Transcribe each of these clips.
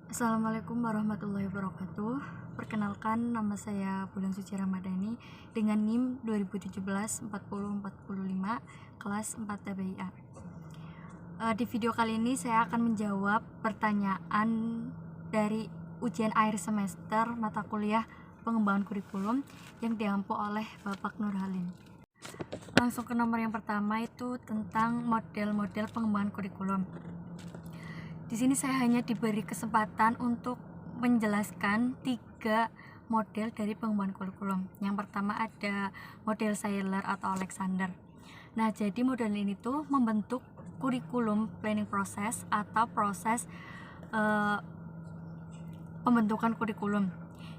Assalamualaikum warahmatullahi wabarakatuh. Perkenalkan, nama saya Bulan Suci Ramadhani dengan NIM 2017 4045 kelas 4 TBIA. Di video kali ini saya akan menjawab pertanyaan dari ujian akhir semester mata kuliah pengembangan kurikulum yang diampu oleh Bapak Nur Halim. Langsung ke nomor yang pertama, itu tentang model-model pengembangan kurikulum. Di sini saya hanya diberi kesempatan untuk menjelaskan 3 model dari pengembangan kurikulum. Yang pertama ada model Seiler atau Alexander. Nah, jadi model ini tuh membentuk kurikulum planning process atau proses pembentukan kurikulum,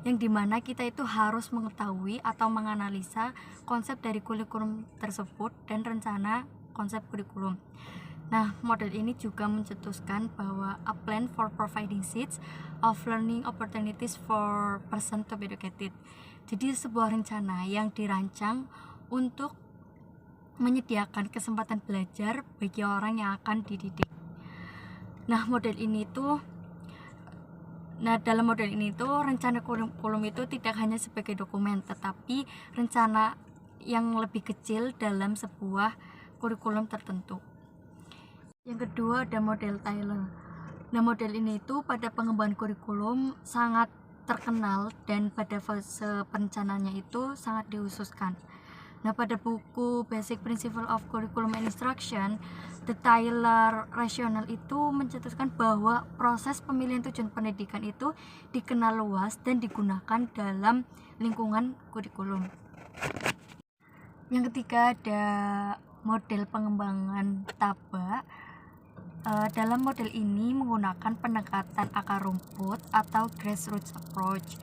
yang dimana kita itu harus mengetahui atau menganalisa konsep dari kurikulum tersebut dan rencana konsep kurikulum. Nah, model ini juga mencetuskan bahwa a plan for providing seats of learning opportunities for person to be educated. Jadi sebuah rencana yang dirancang untuk menyediakan kesempatan belajar bagi orang yang akan dididik. Nah, dalam model ini tuh rencana kurikulum itu tidak hanya sebagai dokumen, tetapi rencana yang lebih kecil dalam sebuah kurikulum tertentu. Yang kedua ada model Taylor. Nah, model ini itu pada pengembangan kurikulum sangat terkenal dan pada fase perencanaannya itu sangat dihususkan. Nah, pada buku Basic Principle of Curriculum and Instruction, The Taylor Rationale itu mencetuskan bahwa proses pemilihan tujuan pendidikan itu dikenal luas dan digunakan dalam lingkungan kurikulum. Yang ketiga ada model pengembangan Taba. Dalam model ini menggunakan pendekatan akar rumput atau grassroots approach.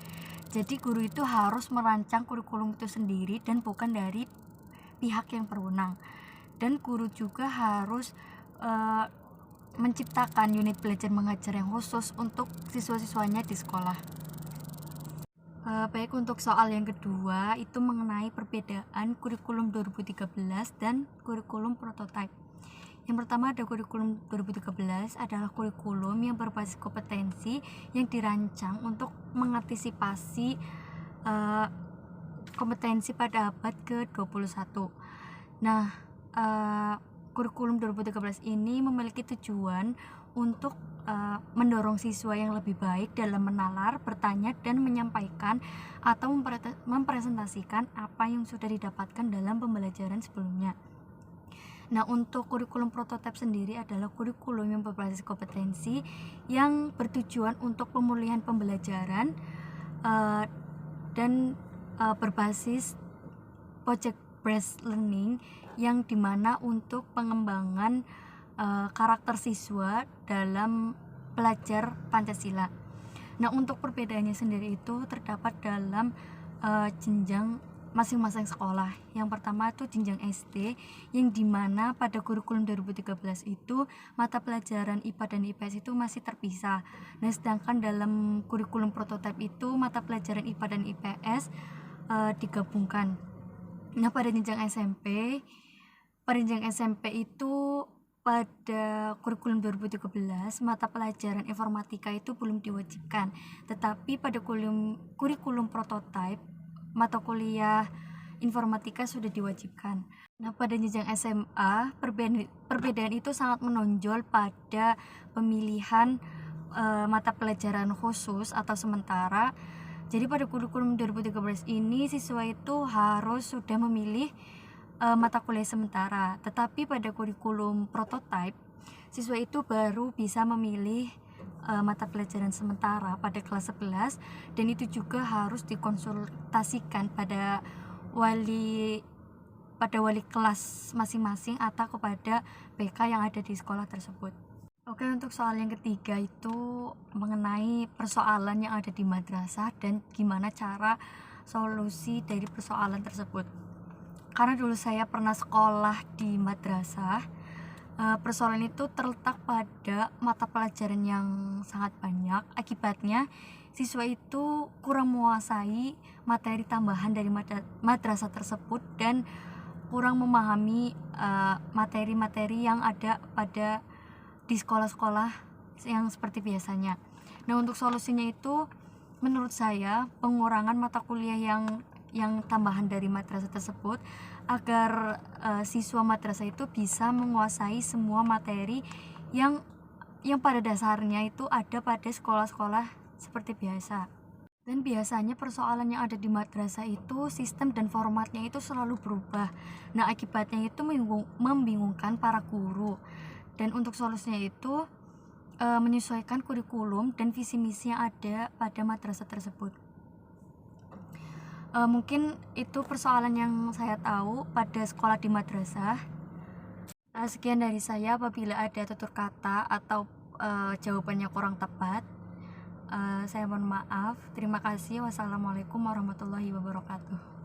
Jadi guru itu harus merancang kurikulum itu sendiri dan bukan dari pihak yang berwenang. Dan guru juga harus menciptakan unit belajar mengajar yang khusus untuk siswa-siswanya di sekolah. Baik, untuk soal yang kedua itu mengenai perbedaan kurikulum 2013 dan kurikulum prototipe. Yang pertama ada kurikulum 2013 adalah kurikulum yang berbasis kompetensi yang dirancang untuk mengantisipasi kompetensi pada abad ke-21. Nah, kurikulum 2013 ini memiliki tujuan untuk mendorong siswa yang lebih baik dalam menalar, bertanya, dan menyampaikan atau mempresentasikan apa yang sudah didapatkan dalam pembelajaran sebelumnya. Nah, untuk kurikulum prototipe sendiri adalah kurikulum yang berbasis kompetensi yang bertujuan untuk pemulihan pembelajaran dan berbasis project based learning, yang dimana untuk pengembangan karakter siswa dalam belajar Pancasila. Nah, untuk perbedaannya sendiri itu terdapat dalam jenjang masing-masing sekolah. Yang pertama itu jenjang SD, yang dimana pada kurikulum 2013 itu mata pelajaran IPA dan IPS itu masih terpisah. Nah, sedangkan dalam kurikulum prototipe itu mata pelajaran IPA dan IPS digabungkan. Nah, pada jenjang SMP itu pada kurikulum 2013 mata pelajaran informatika itu belum diwajibkan, tetapi pada kurikulum prototipe mata kuliah informatika sudah diwajibkan. Nah, pada jenjang SMA perbedaan itu sangat menonjol pada pemilihan mata pelajaran khusus atau sementara. Jadi pada kurikulum 2013 ini siswa itu harus sudah memilih mata kuliah sementara, tetapi pada kurikulum prototipe siswa itu baru bisa memilih mata pelajaran sementara pada kelas 11, dan itu juga harus dikonsultasikan pada wali kelas masing-masing atau kepada BK yang ada di sekolah tersebut. Oke, untuk soal yang ketiga itu mengenai persoalan yang ada di madrasah dan gimana cara solusi dari persoalan tersebut. Karena dulu saya pernah sekolah di madrasah, persoalan itu terletak pada mata pelajaran yang sangat banyak. Akibatnya siswa itu kurang menguasai materi tambahan dari madrasah tersebut dan kurang memahami materi-materi yang ada di sekolah-sekolah yang seperti biasanya. Nah, untuk solusinya itu menurut saya pengurangan mata kuliah yang tambahan dari madrasah tersebut, agar siswa madrasah itu bisa menguasai semua materi yang pada dasarnya itu ada pada sekolah-sekolah seperti biasa. Dan biasanya persoalan yang ada di madrasah itu sistem dan formatnya itu selalu berubah. Nah, akibatnya itu membingungkan para guru. Dan untuk solusinya itu menyesuaikan kurikulum dan visi misi yang ada pada madrasah tersebut. Mungkin itu persoalan yang saya tahu pada sekolah di madrasah. Sekian dari saya. Apabila ada tutur kata atau jawabannya kurang tepat, saya mohon maaf. Terima kasih. Wassalamualaikum warahmatullahi wabarakatuh.